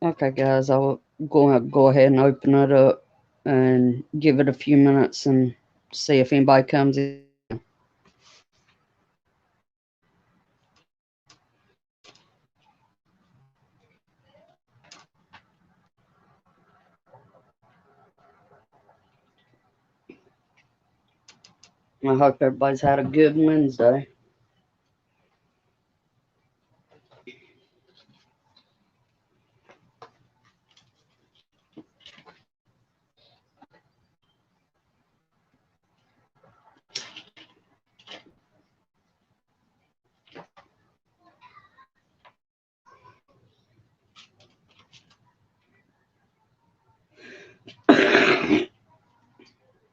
Okay, guys, I'll go ahead and open it up and give it a few minutes and see if anybody comes in. I hope everybody's had a good Wednesday.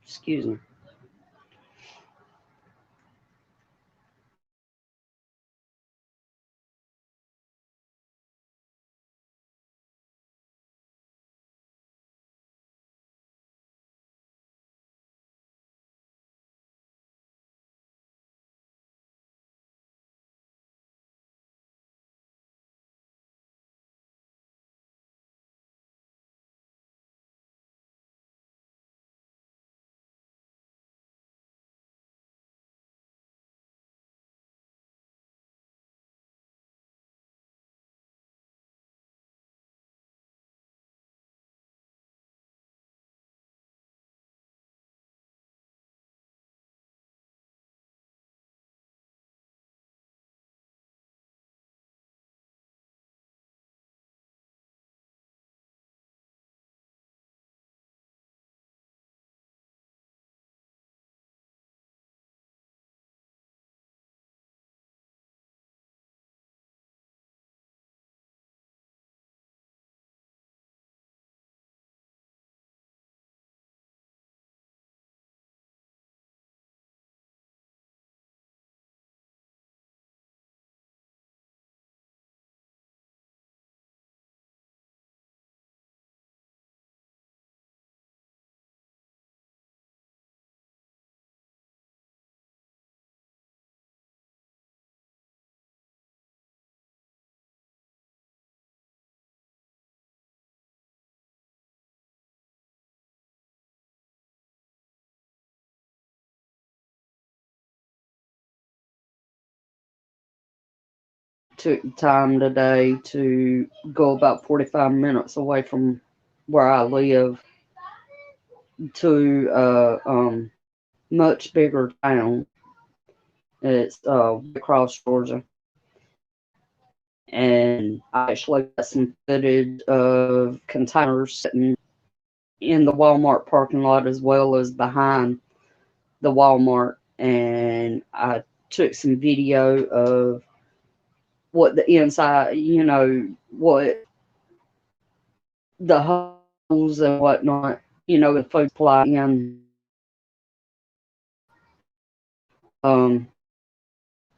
Excuse me. Took the time today to go about 45 minutes away from where I live to a much bigger town. It's across Georgia. And I actually got some footage of containers sitting in the Walmart parking lot as well as behind the Walmart. And I took some video of what the inside, what the holes and whatnot, the food supply in. Um,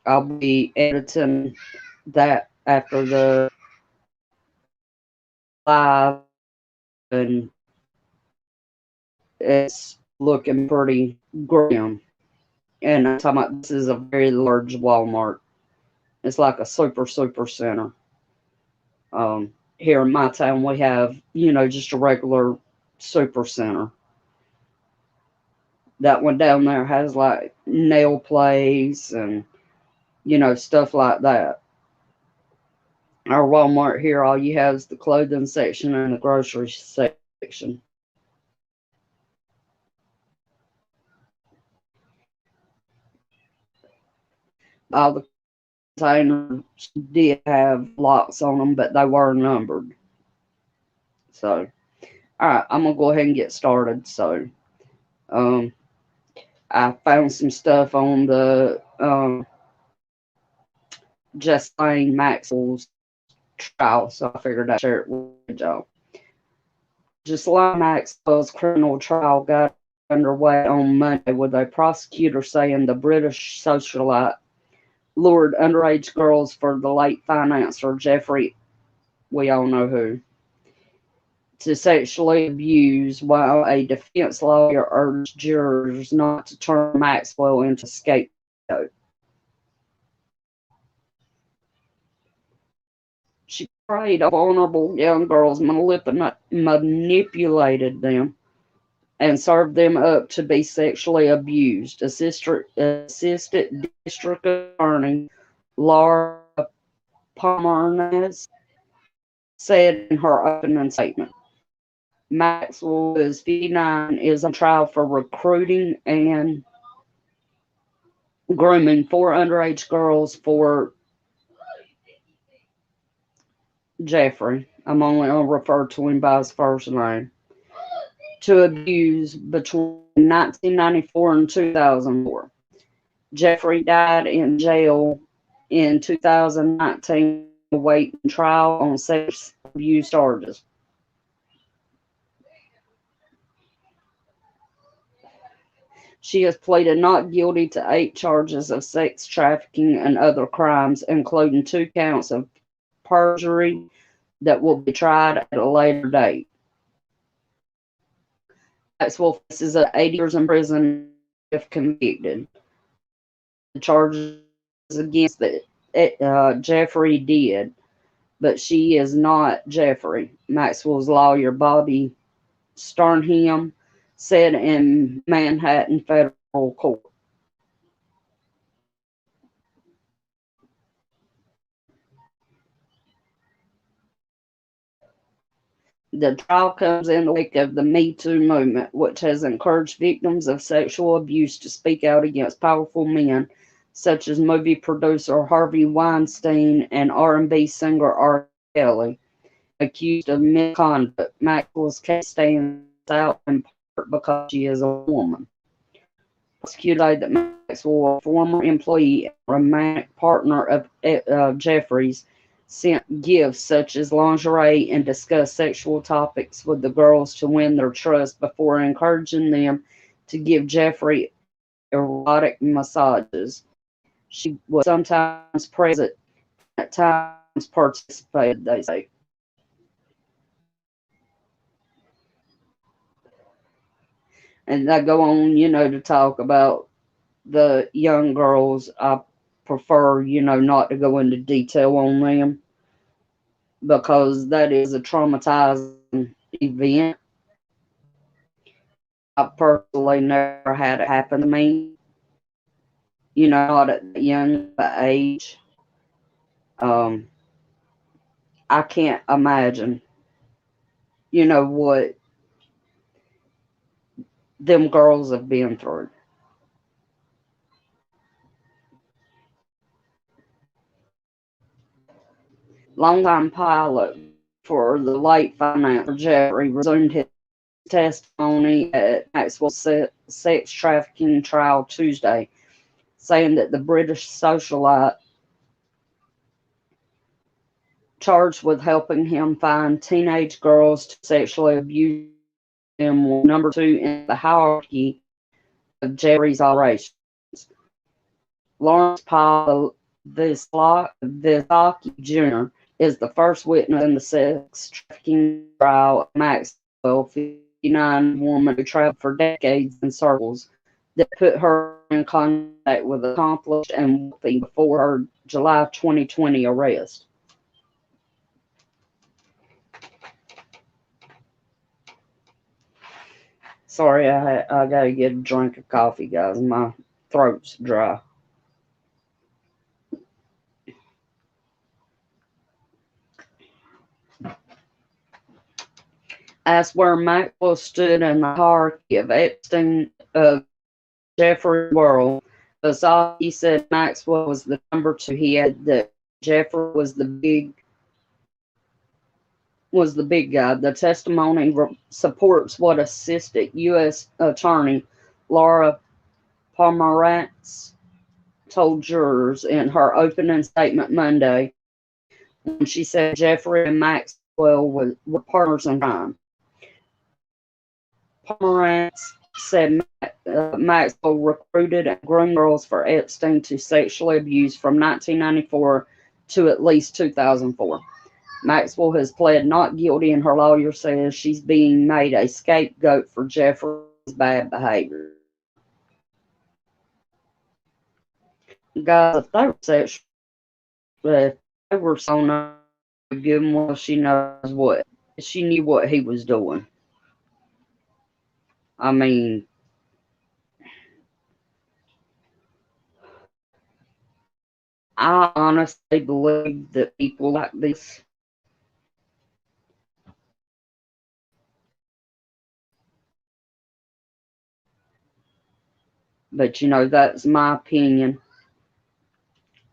I'll be editing that after the live, and it's looking pretty grim. And I'm talking about this is a very large Walmart. It's like a super center. Here in my town, we have, just a regular super center. That one down there has like nail place and, stuff like that. Our Walmart here, all you have is the clothing section and the grocery section. All the containers did have locks on them, but they were numbered. So, all right, I'm gonna go ahead and get started. So, um, I found some stuff on the Just Lane Maxwell's trial, so I figured I'd share it with y'all. Just Lane Maxwell's criminal trial got underway on Monday with a prosecutor saying the British socialite lured underage girls for the late financier Jeffrey, we all know who, to sexually abuse, while a defense lawyer urged jurors not to turn Maxwell into a scapegoat. She preyed on vulnerable young girls, manipulated them, and served them up to be sexually abused. Assistant District Attorney Laura Pomerantz said in her opening statement. Maxwell, who is 59, is on trial for recruiting and grooming four underage girls for Jeffrey. I'm only going to refer to him by his first name. To abuse between 1994 and 2004. Jeffrey died in jail in 2019, awaiting trial on sex abuse charges. She has pleaded not guilty to 8 charges of sex trafficking and other crimes, including 2 counts of perjury that will be tried at a later date. Maxwell faces 80 years in prison if convicted. The charges against Jeffrey did, but she is not Jeffrey. Maxwell's lawyer, Bobby Starnham, said in Manhattan federal court. The trial comes in the wake of the Me Too movement, which has encouraged victims of sexual abuse to speak out against powerful men, such as movie producer Harvey Weinstein and R&B singer R. Kelly, accused of misconduct. Maxwell's case stands out in part because she is a woman. Prosecutors say that Maxwell, a former employee and romantic partner of Jeffrey's, sent gifts such as lingerie and discussed sexual topics with the girls to win their trust before encouraging them to give Jeffrey erotic massages. She was sometimes present, at times participated, they say. And they go on, to talk about the young girls. I prefer, not to go into detail on them because that is a traumatizing event. I personally never had it happen to me, not at that young age. Um, I can't imagine, what them girls have been through. Longtime pilot for the late financier Jeffrey resumed his testimony at Maxwell's sex trafficking trial Tuesday, saying that the British socialite charged with helping him find teenage girls to sexually abuse them was number 2 in the hierarchy of Jeffrey's operations. Lawrence Paul Visaki Jr. is the first witness in the sex trafficking trial of Maxwell, 59 woman who traveled for decades in circles that put her in contact with accomplished and wealthy before her July 2020 arrest. Sorry, I gotta get a drink of coffee, guys. My throat's dry. As where Maxwell stood in the hierarchy of Epstein of Jeffrey world, Basaki said Maxwell was the number 2. He had that Jeffrey was the big guy. The testimony supports what Assistant U.S. Attorney Laura Pomerantz told jurors in her opening statement Monday when she said Jeffrey and Maxwell were partners in crime. Pomerantz said Maxwell recruited and groomed girls for Epstein to sexually abuse from 1994 to at least 2004. Maxwell has pled not guilty, and her lawyer says she's being made a scapegoat for Jeffrey's bad behavior. Guys, if they were so good and well she knows what. She knew what he was doing. I mean, I honestly believe that people like this, but that's my opinion,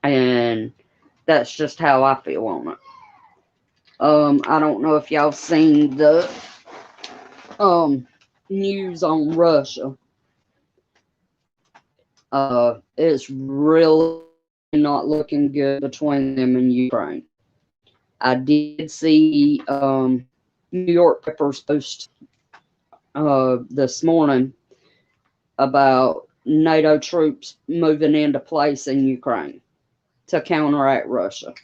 and that's just how I feel on it. I don't know if y'all seen the um news on Russia. It's really not looking good between them and Ukraine. I did see New York papers post this morning about NATO troops moving into place in Ukraine to counteract Russia.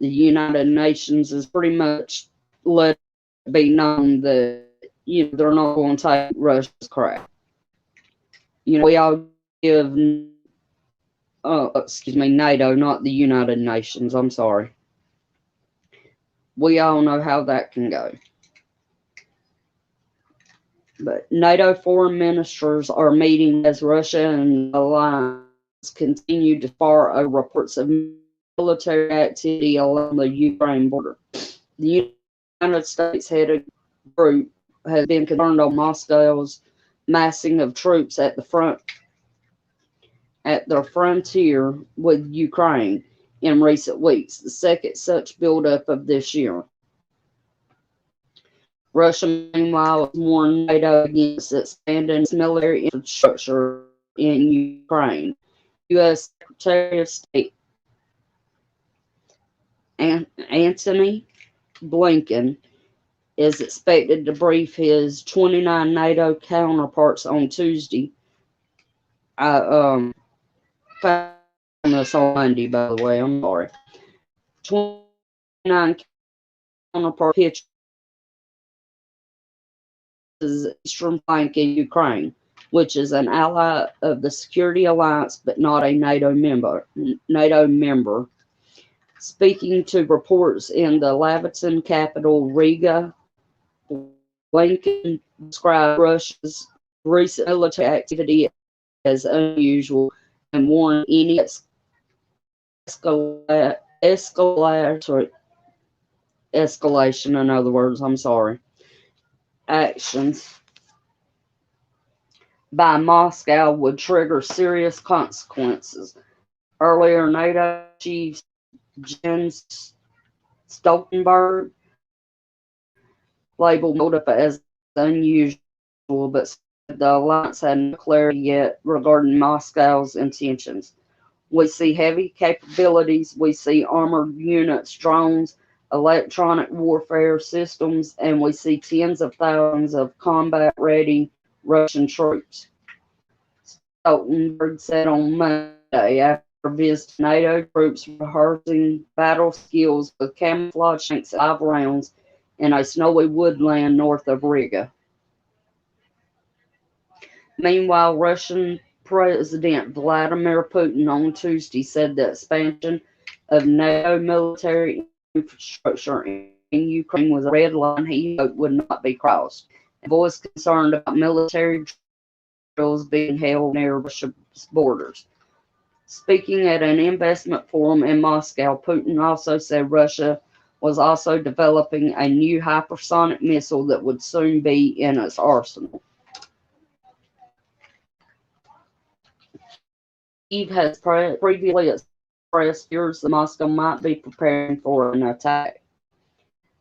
The United Nations is pretty much let it be known that they're not going to take Russia's crap. We all give excuse me, NATO, not the United Nations. I'm sorry. We all know how that can go. But NATO foreign ministers are meeting as Russia and the alliance continue to spar over reports of military activity along the Ukraine border. The United States headed group has been concerned on Moscow's massing of troops at the frontier with Ukraine in recent weeks, the second such buildup of this year. Russia, meanwhile, has warned NATO against expanding its military infrastructure in Ukraine. U.S. Secretary of State Antony Blinken is expected to brief his 29 NATO counterparts on Tuesday. I found this on Monday, by the way. I'm sorry. 29 counterpart pitches eastern flank in Ukraine, which is an ally of the Security Alliance but not a NATO member. Speaking to reports in the Latvian capital Riga, Blinken described Russia's recent military activity as unusual and warned any escalation, in other words, actions by Moscow would trigger serious consequences. Earlier, NATO chief Jens Stoltenberg labeled Moldova as unusual, but said the alliance had no clarity yet regarding Moscow's intentions. We see heavy capabilities, we see armored units, drones, electronic warfare systems, and we see tens of thousands of combat-ready Russian troops. Stoltenberg said on Monday after visiting NATO troops rehearsing battle skills with camouflage tanks and live rounds in a snowy woodland north of Riga. Meanwhile, Russian President Vladimir Putin on Tuesday said the expansion of NATO military infrastructure in Ukraine was a red line he hoped would not be crossed, and voiced concern about military drills being held near Russia's borders. Speaking at an investment forum in Moscow, Putin also said Russia was also developing a new hypersonic missile that would soon be in its arsenal. Kyiv has previously expressed fears that Moscow might be preparing for an attack.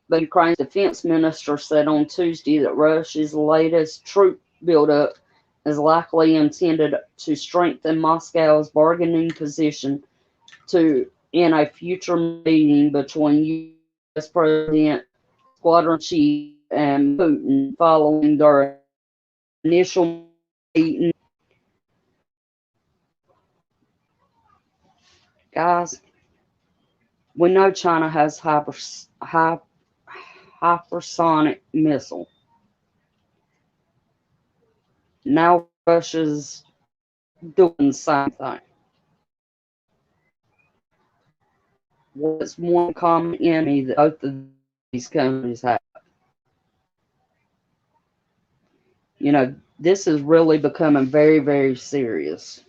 But Ukraine's defense minister said on Tuesday that Russia's latest troop buildup is likely intended to strengthen Moscow's bargaining position in a future meeting between U.S. President Squadron Chief and Putin following their initial meeting. Guys, we know China has hypersonic missile. Now Russia's doing the same thing. what's one common enemy that both of these countries have? You know, this is really becoming very, very serious.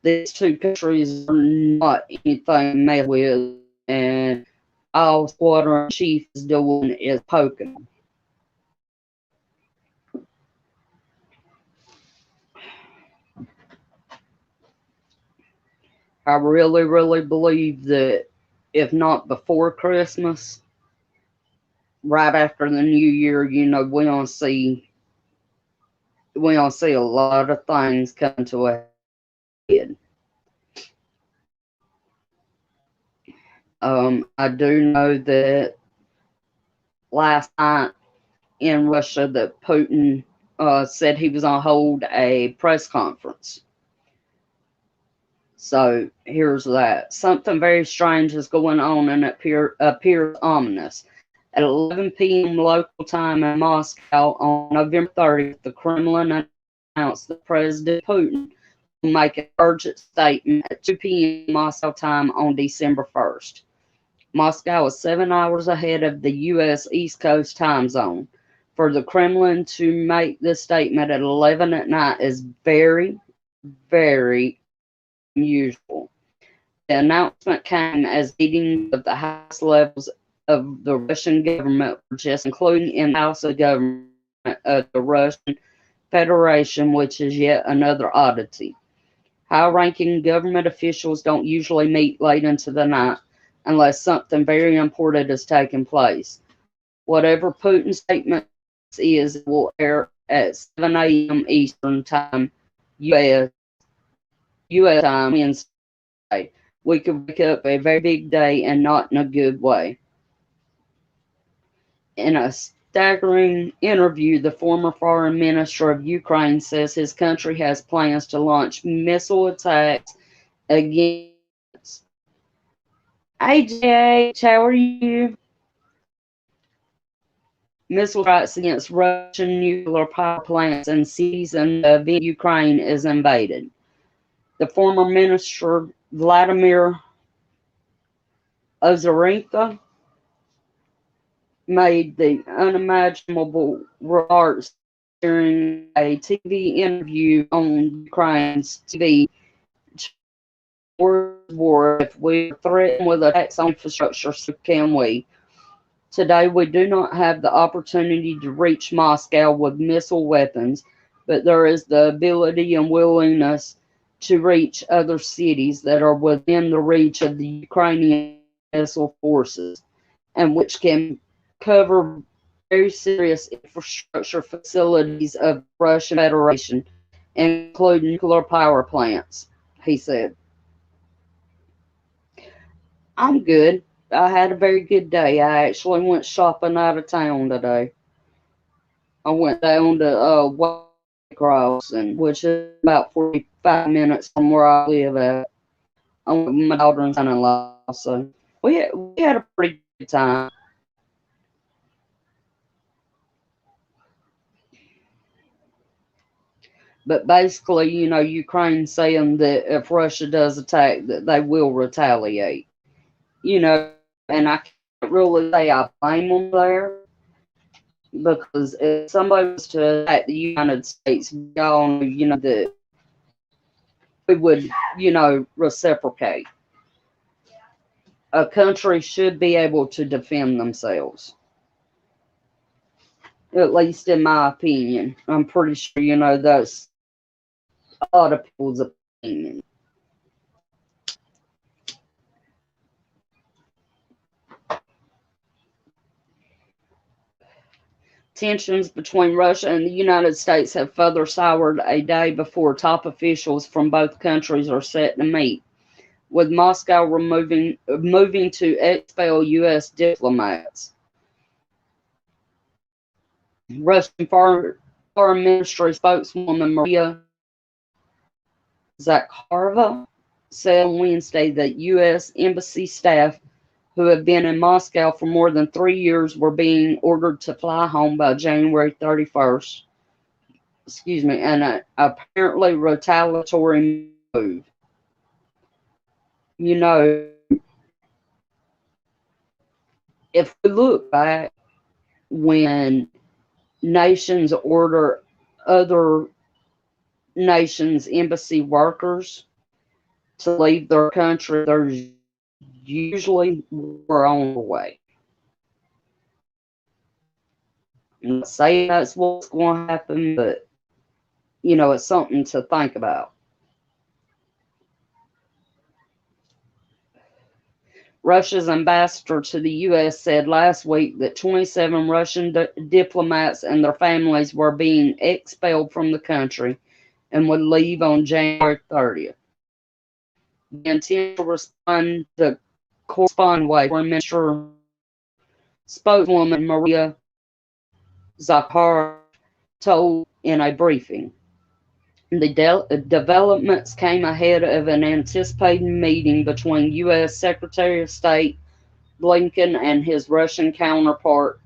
These two countries are not anything to mess with, and all Squadron Chief is doing is poking them. I really, really believe that if not before Christmas, right after the New Year, you know, we gonna see a lot of things come to a head. I do know that last night in Russia that Putin said he was gonna hold a press conference. So here's that. Something very strange is going on and it appears ominous. At 11 p.m. local time in Moscow on November 30th, the Kremlin announced that President Putin will make an urgent statement at 2 p.m. Moscow time on December 1st. Moscow is 7 hours ahead of the U.S. East Coast time zone. For the Kremlin to make this statement at 11 at night is very, very unusual. The announcement came as meetings of the highest levels of the Russian government were just including in the House of Government of the Russian Federation, which is yet another oddity. High-ranking government officials don't usually meet late into the night unless something very important is taking place. Whatever Putin's statement is, it will air at 7 a.m. Eastern Time, U.S. time, Wednesday. We could wake up a very big day and not in a good way. In a staggering interview, the former foreign minister of Ukraine says his country has plans to launch missile attacks against. AJ, how are you? Missile strikes against Russian nuclear power plants and cities in the event Ukraine is invaded. The former minister, Vladimir Ozarenko, made the unimaginable remarks during a TV interview on Ukraine's TV. War, if we are threatened with attacks on infrastructure, so can we. Today, we do not have the opportunity to reach Moscow with missile weapons, but there is the ability and willingness to reach other cities that are within the reach of the Ukrainian missile forces, and which can cover very serious infrastructure facilities of the Russian Federation, including nuclear power plants, he said. I'm good. I had a very good day. I actually went shopping out of town today. I went down to White Cross, and which is about 45 minutes from where I live at. I went with my daughter and son-in-law, so we had a pretty good time. But basically, you know, Ukraine's saying that if Russia does attack, that they will retaliate. You know, and I can't really say I blame them there because if somebody was to attack the United States, we all know, you know, that we would, you know, reciprocate. A country should be able to defend themselves, at least in my opinion. I'm pretty sure, you know, that's a lot of people's opinion. Tensions between Russia and the United States have further soured a day before top officials from both countries are set to meet, with Moscow moving to expel U.S. diplomats. Russian Foreign Ministry spokeswoman Maria Zakharova said on Wednesday that U.S. embassy staff who have been in Moscow for more than 3 years were being ordered to fly home by January 31st. Excuse me, an apparently retaliatory move. You know, if we look back when nations order other nations' embassy workers to leave their country, there's usually war on the way. I'm not saying that's what's going to happen, but it's something to think about. Russia's ambassador to the U.S. said last week that 27 Russian diplomats and their families were being expelled from the country and would leave on January 30th. The intent to respond to correspond way Foreign Minister spokeswoman Maria Zakharova told in a briefing. The developments came ahead of an anticipated meeting between U.S. Secretary of State Blinken and his Russian counterpart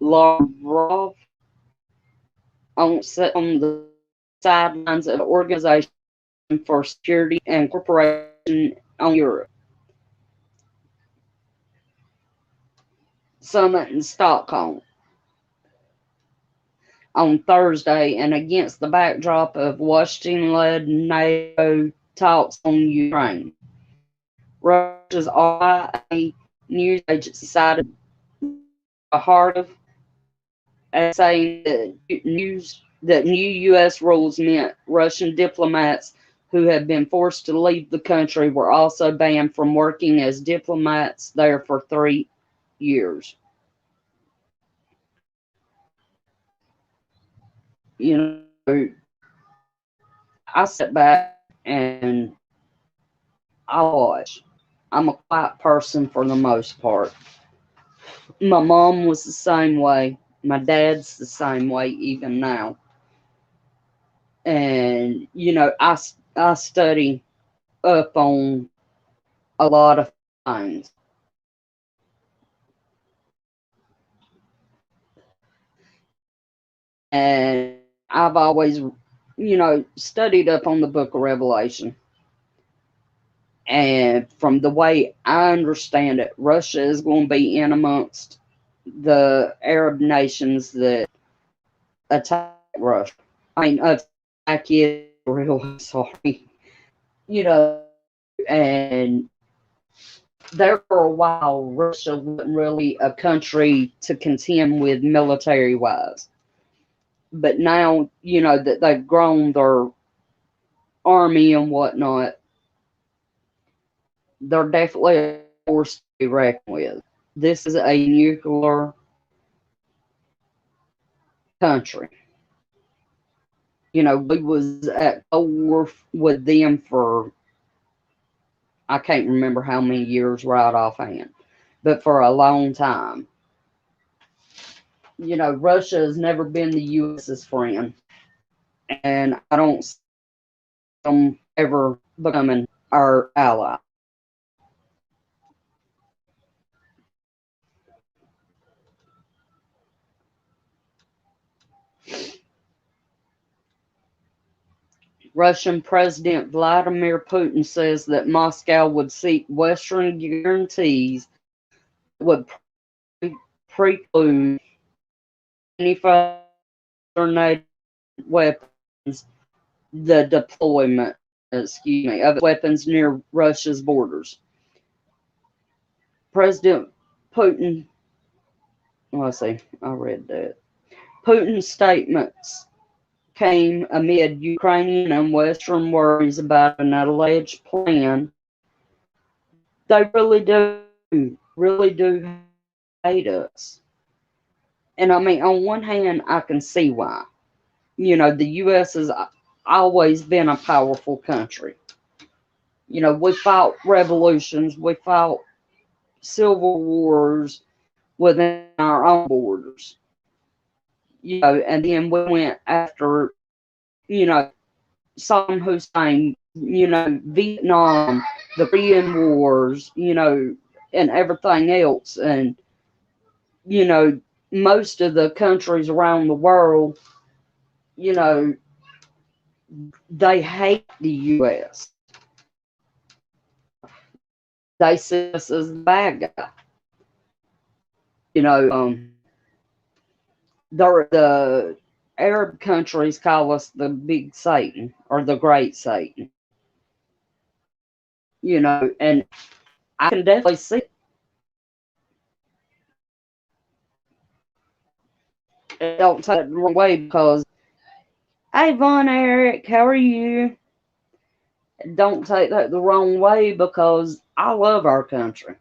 Lavrov on the sidelines of the Organization for Security and Cooperation on Europe summit in Stockholm on Thursday, and against the backdrop of Washington-led NATO talks on Ukraine. Russia's RIA news agency cited Harkov as saying that new U.S. rules meant Russian diplomats who had been forced to leave the country were also banned from working as diplomats there for 3 years. I sit back and I watch. I'm a quiet person for the most part. My mom was the same way. My dad's the same way even now. And, I study up on a lot of things. And I've always, studied up on the book of Revelation. And from the way I understand it, Russia is going to be in amongst the Arab nations that attack Russia. Attack Israel, sorry. You know, and there for a while, Russia wasn't really a country to contend with military wise. But now, that they've grown their army and whatnot, they're definitely a force to be reckoned with. This is a nuclear country. We was at war with them for, I can't remember how many years right offhand, but for a long time. Russia has never been the U.S.'s friend, and I don't see them ever becoming our ally. Russian President Vladimir Putin says that Moscow would seek Western guarantees that would preclude any further NATO weapons, the deployment, of weapons near Russia's borders. President Putin, let's see, I read that. Putin's statements came amid Ukrainian and Western worries about an alleged plan. They really do hate us. And on one hand, I can see why. The U.S. has always been a powerful country. We fought revolutions, we fought civil wars within our own borders. And then we went after, Saddam Hussein, Vietnam, the Korean Wars, and everything else. And, most of the countries around the world, they hate the U.S. they see us as the bad guy. You know, the Arab countries call us the big Satan or the great Satan. You know, and I can definitely see it. And don't take it the wrong way because, hey, Von Eric, how are you? Don't take that the wrong way because I love our country.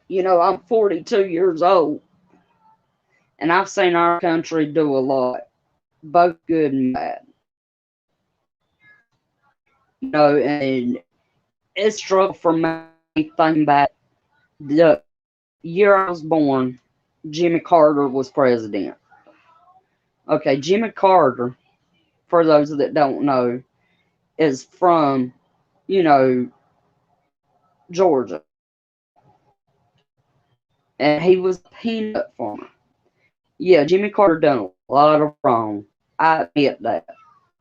You know, I'm 42 years old and I've seen our country do a lot, both good and bad. You know, and it's struggle for me thinking back. The year I was born, Jimmy Carter was president. Okay, Jimmy Carter, for those that don't know, is from, you know, Georgia. And he was a peanut farmer. Yeah, Jimmy Carter done a lot of wrong. I admit that.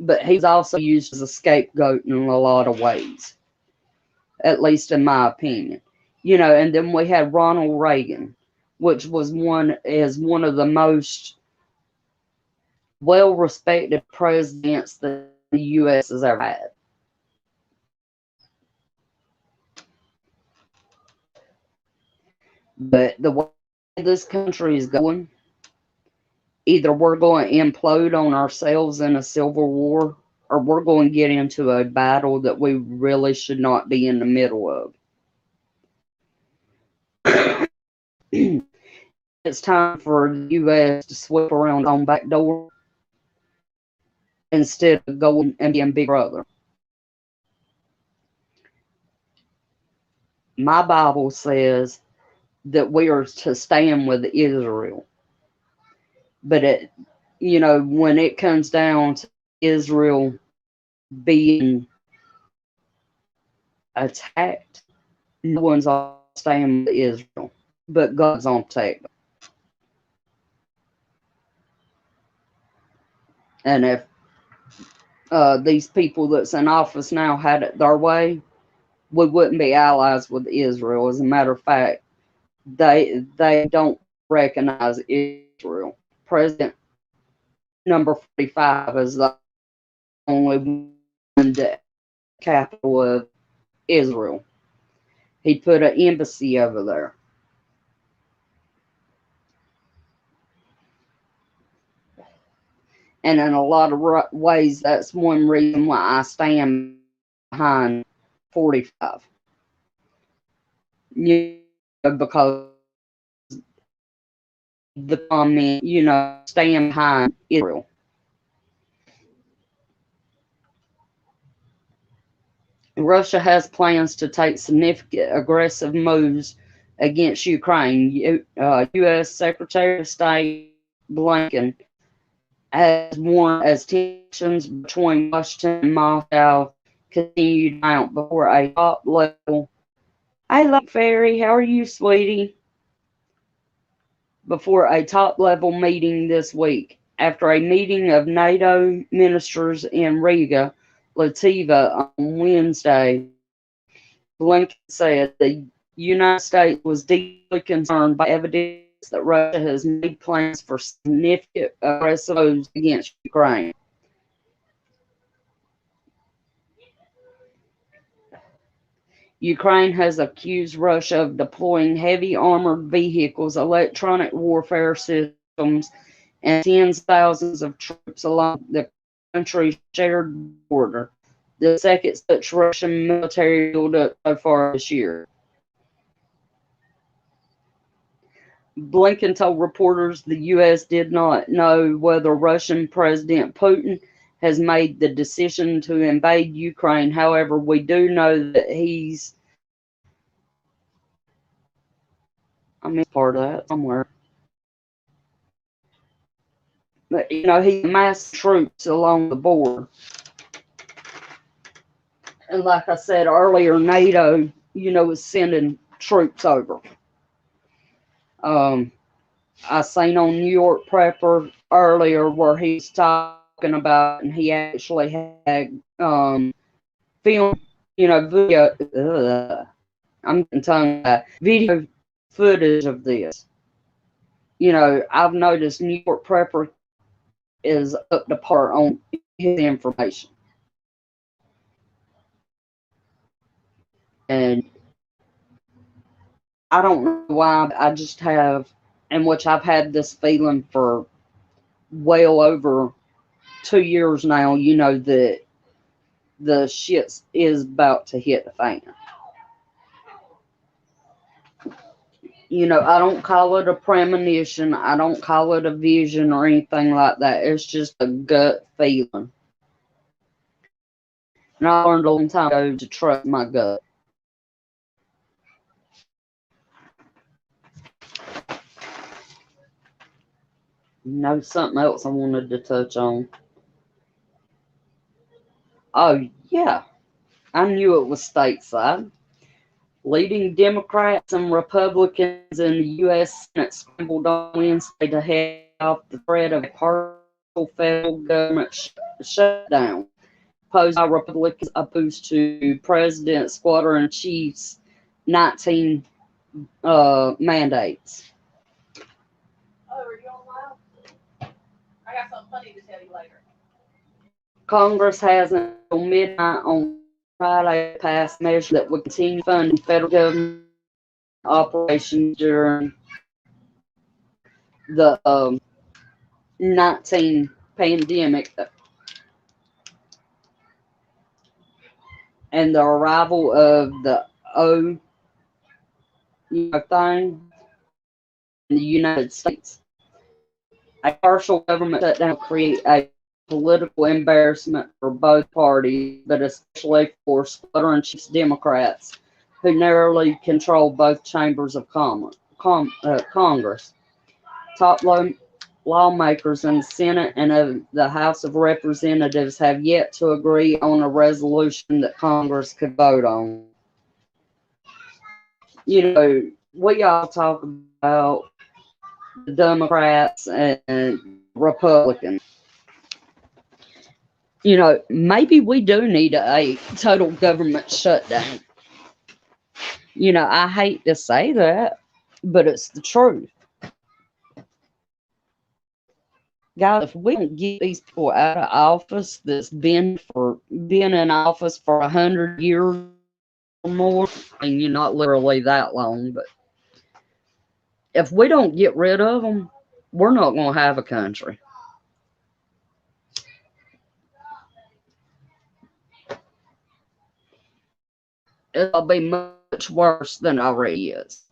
But he was also used as a scapegoat in a lot of ways, at least in my opinion. You know, and then we had Ronald Reagan, which was one of the most well respected presidents that the US has ever had. But the way this country is going, either we're going to implode on ourselves in a civil war or we're going to get into a battle that we really should not be in the middle of. It's time for the US to sweep around on back door instead of going and being big brother. My Bible says that we are to stand with Israel. But when it comes down to Israel being attacked, no one's on stand with Israel, but God's on take. And if these people that's in office now had it their way, we wouldn't be allies with Israel. As a matter of fact, they don't recognize Israel. President number 45 is the only one that capital of Israel. He put an embassy over there. And in a lot of ways, that's one reason why I stand behind 45. Because the comment, stand behind Israel. Russia has plans to take significant aggressive moves against Ukraine. U.S. Secretary of State Blinken has warned as tensions between Washington and Moscow continue to mount before a top level. I love Fairy. How are you, sweetie? Before a top level meeting this week. After a meeting of NATO ministers in Riga, Latvia on Wednesday, Blinken said the United States was deeply concerned by evidence that Russia has made plans for significant aggressive moves against Ukraine. Ukraine has accused Russia of deploying heavy armored vehicles, electronic warfare systems, and tens of thousands of troops along the country's shared border, the second such Russian military buildup so far this year. Blinken told reporters the U.S. did not know whether Russian President Putin has made the decision to invade Ukraine. However, we do know that he's part of that somewhere. But, he amassed troops along the border. And like I said earlier, NATO, is sending troops over. I seen on New York Prepper earlier where he's talking talking about, and he actually had film, video. I'm getting tongue-tied. Video footage of this. I've noticed New York Prepper is up to par on his information. And I don't know why, I just have, and which I've had this feeling for well over 2 years now, that the shit is about to hit the fan. I don't call it a premonition. I don't call it a vision or anything like that. It's just a gut feeling. And I learned a long time ago to trust my gut. Something else I wanted to touch on. Oh, yeah. I knew it was stateside. Leading Democrats and Republicans in the U.S. Senate scrambled on Wednesday to head off the threat of a partial federal government shutdown posed by Republicans opposed to President Squadron Chief's 19 mandates. Oh, are you on live? I got something funny to tell you later. Congress has until midnight on Friday passed measures that would continue funding federal government operations during the 19 pandemic and the arrival of the thing in the United States. A partial government shutdown create a political embarrassment for both parties, but especially for Squadron Chiefs Democrats, who narrowly control both chambers of Congress. Top lawmakers in the Senate and the House of Representatives have yet to agree on a resolution that Congress could vote on. We all talk about the Democrats and Republicans. Maybe we do need a total government shutdown. I hate to say that, but it's the truth. Guys, if we don't get these people out of office that's been in office for 100 years or more, and not literally that long, but if we don't get rid of them, we're not going to have a country. It'll be much worse than it already is.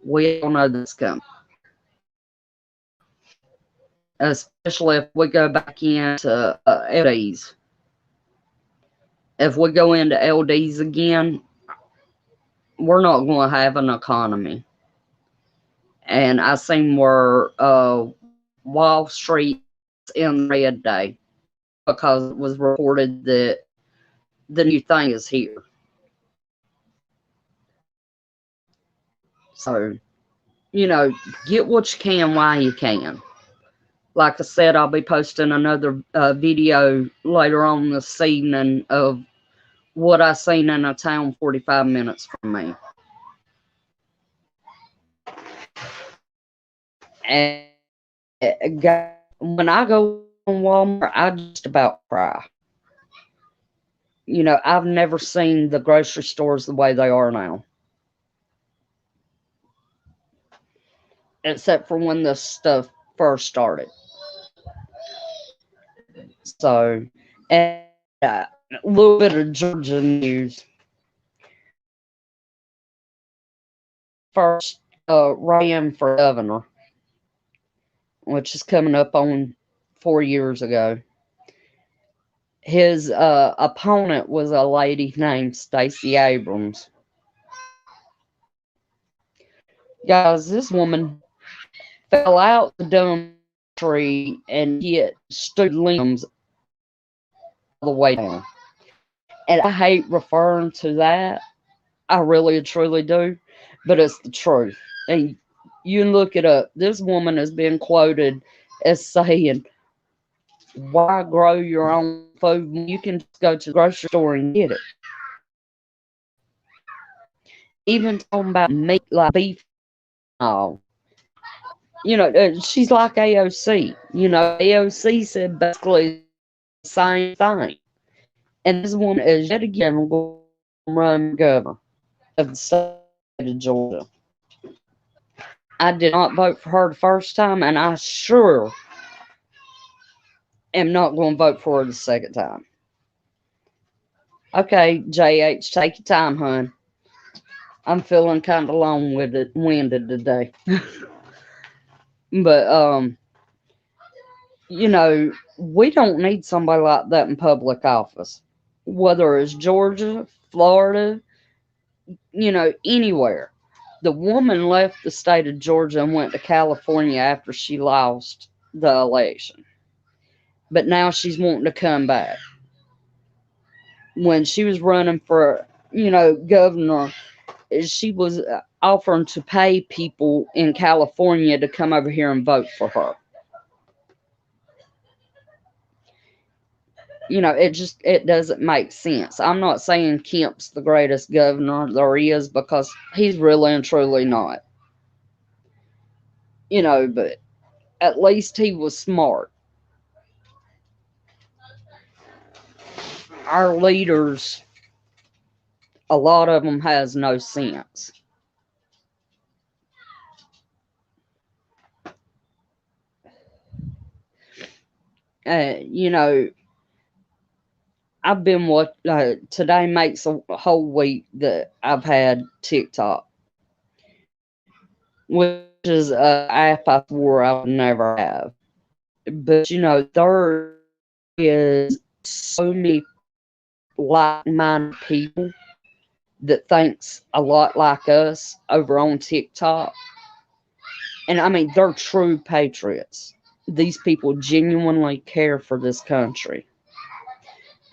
We all know this coming. Especially if we go back into LDs. If we go into LDs again, we're not going to have an economy. And I seen where Wall Street in red day because it was reported that the new thing is here. So, get what you can while you can. Like I said, I'll be posting another video later on this evening of what I seen in a town 45 minutes from me. And when I go to Walmart, I just about cry. I've never seen the grocery stores the way they are now. Except for when this stuff first started. So, and a little bit of Georgia news. First ran for governor, which is coming up on 4 years ago. His opponent was a lady named Stacey Abrams. Guys, this woman fell out the dumb tree and hit stood limbs all the way down. And I hate referring to that. I really truly do. But it's the truth. And you can look it up. This woman has been quoted as saying, Why grow your own food when you can just go to the grocery store and get it? Even talking about meat like beef and all. She's like AOC. AOC said basically the same thing. And this woman is yet again going to run governor of the state of Georgia. I did not vote for her the first time, and I sure am not going to vote for her the second time. Okay, JH, take your time, hon. I'm feeling kind of long-winded today. But, we don't need somebody like that in public office. Whether it's Georgia, Florida, anywhere. The woman left the state of Georgia and went to California after she lost the election. But now she's wanting to come back. When she was running for, governor, she was offering to pay people in California to come over here and vote for her. It doesn't make sense. I'm not saying Kemp's the greatest governor there is, because he's really and truly not. But at least he was smart. Our leaders, a lot of them has no sense. You know, I've been what today makes a whole week that I've had TikTok, which is an app I swore I would never have. But there is so many like-minded people that thinks a lot like us over on TikTok. And I mean, they're true patriots. These people genuinely care for this country.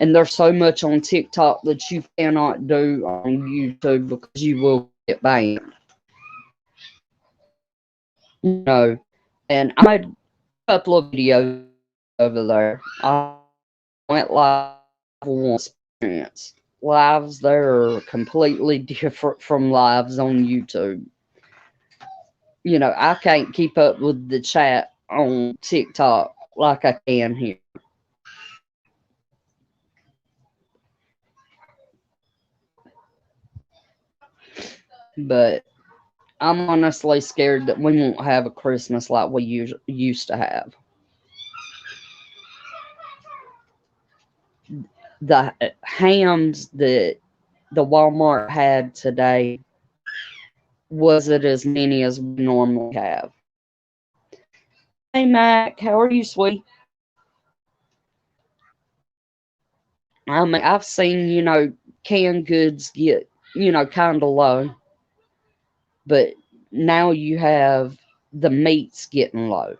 And there's so much on TikTok that you cannot do on YouTube because you will get banned. And I made a couple of videos over there. I went live once experience. Lives there are completely different from lives on YouTube. I can't keep up with the chat on TikTok like I can here. But I'm honestly scared that we won't have a Christmas like we used to have. The hams that the Walmart had today wasn't as many as we normally have. Hey, Mac, how are you, sweet? I mean, I've seen, canned goods get, kind of low. But now you have the meats getting low.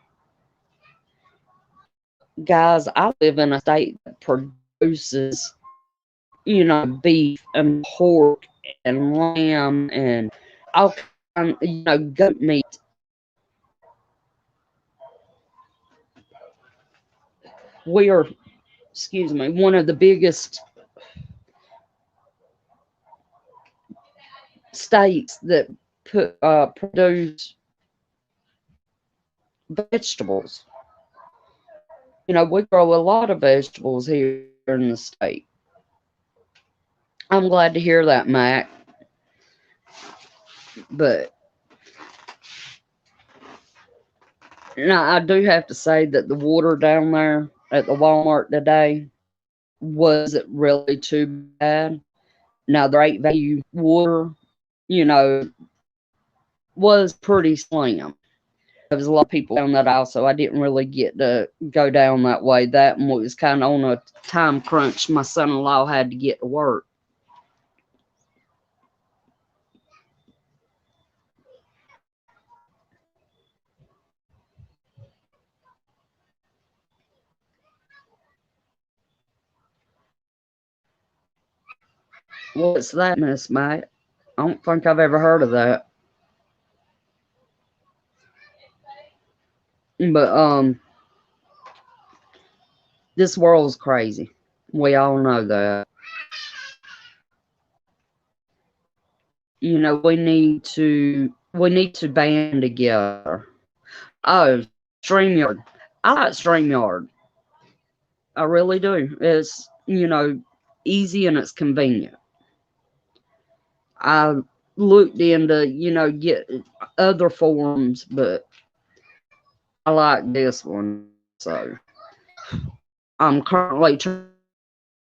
Guys, I live in a state that produces, beef and pork and lamb and all kind, goat meat. We are, excuse me, one of the biggest states that produce vegetables. We grow a lot of vegetables here in the state. I'm glad to hear that, Mac. But now I do have to say that the water down there at the Walmart today wasn't really too bad. Now the great value water, you know, was pretty slim. There was a lot of people down that aisle, so I didn't really get to go down that way. That one was kind of on a time crunch. My son-in-law had to get to work. What's that, Miss Matt? I don't think I've ever heard of that. But This world's crazy. We all know that. You know, we need to band together. Oh, StreamYard. I like StreamYard. I really do. It's, easy and it's convenient. I looked into, get other forums, but I like this one. So I'm currently trying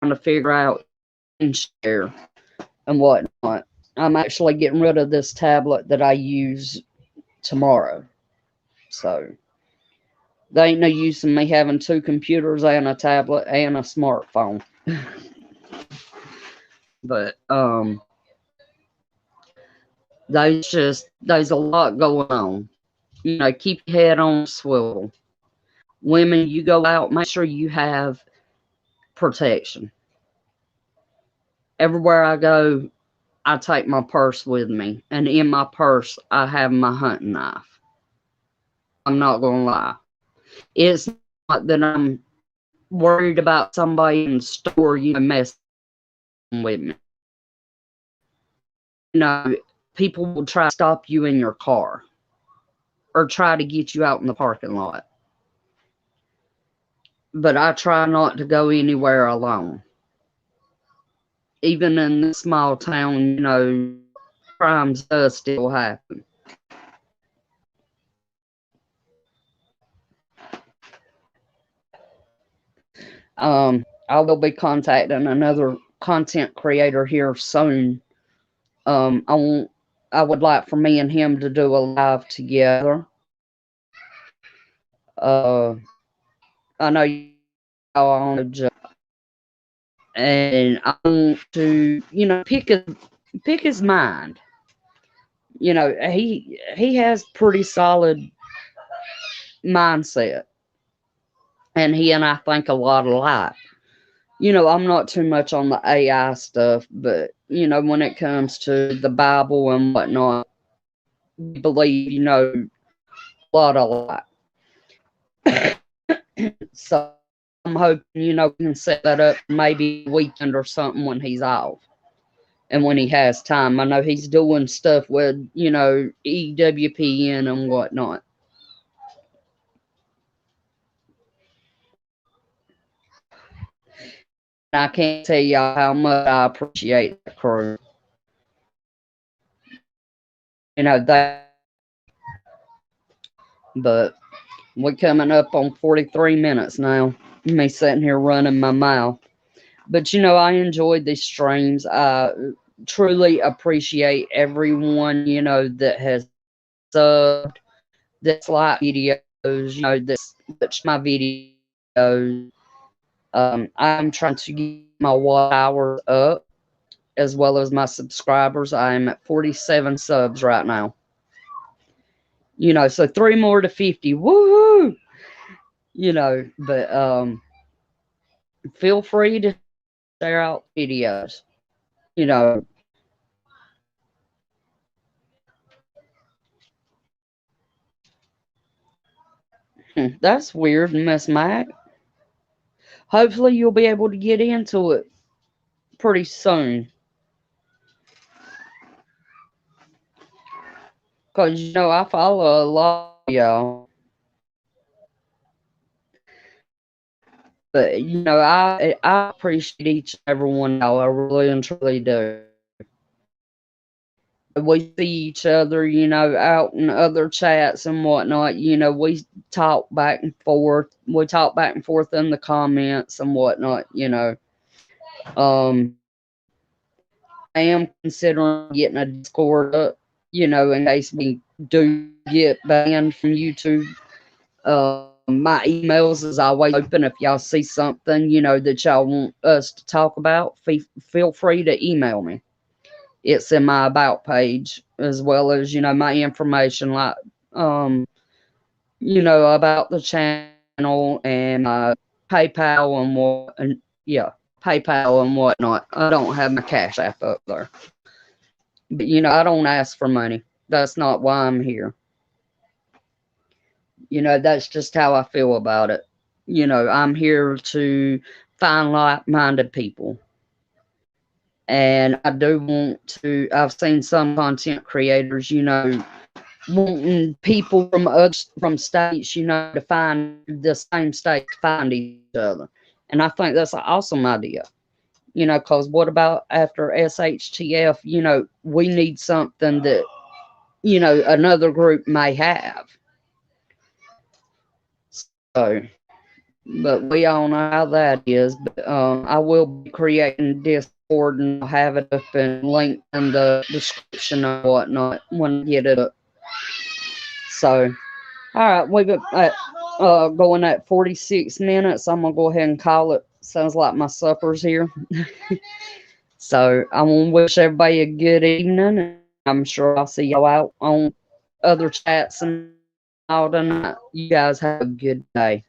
to figure out and share and whatnot. I'm actually getting rid of this tablet that I use tomorrow. So there ain't no use in me having two computers and a tablet and a smartphone. But there's a lot going on. Keep your head on a swivel. Women, you go out, make sure you have protection. Everywhere I go, I take my purse with me, and in my purse, I have my hunting knife. I'm not gonna lie. It's not that I'm worried about somebody in the store, messing with me. You know, people will try to stop you in your car or try to get you out in the parking lot. But I try not to go anywhere alone. Even in this small town, crimes does still happen. I will be contacting another content creator here soon. I would like for me and him to do a live together. Uh, I know you all on a job, and I want to, pick his mind. He has pretty solid mindset, and he and I think a lot alike. I'm not too much on the AI stuff, but when it comes to the Bible and whatnot, we believe, a lot alike. So I'm hoping, we can set that up maybe a weekend or something when he's off and when he has time. I know he's doing stuff with, EWPN and whatnot. I can't tell y'all how much I appreciate that crew. That, but we're coming up on 43 minutes now. Me sitting here running my mouth. But I enjoyed these streams. I truly appreciate everyone, that has subbed, that's like videos, that's watched my videos. I'm trying to get my watch hours up as well as my subscribers. I'm at 47 subs right now. So 3 more to 50. Woohoo! But feel free to share out videos. You know, that's weird, Miss Mac. Hopefully you'll be able to get into it pretty soon. Because, I follow a lot of y'all. But, I appreciate each and every one of y'all. I really and truly do. We see each other, out in other chats and whatnot. We talk back and forth. We talk back and forth in the comments and whatnot, Um, I am considering getting a Discord up, in case we do get banned from YouTube. My emails is always open. If y'all see something, that y'all want us to talk about, feel free to email me. It's in my about page as well as, my information like, about the channel and my PayPal PayPal and whatnot. I don't have my Cash App up there. But, I don't ask for money. That's not why I'm here. That's just how I feel about it. I'm here to find like-minded people. And I do want to, I've seen some content creators, wanting people from from states, to find the same states to find each other. And I think that's an awesome idea. Because what about after SHTF? We need something that, another group may have. So, but we all know how that is. But I will be creating Discord and I'll have it up and linked in the description and whatnot when I get it up. So, all right, we've got going at 46 minutes. I'm gonna go ahead and call it. Sounds like my supper's here. So I want to wish everybody a good evening, and I'm sure I'll see y'all out on other chats and all tonight. You guys have a good day.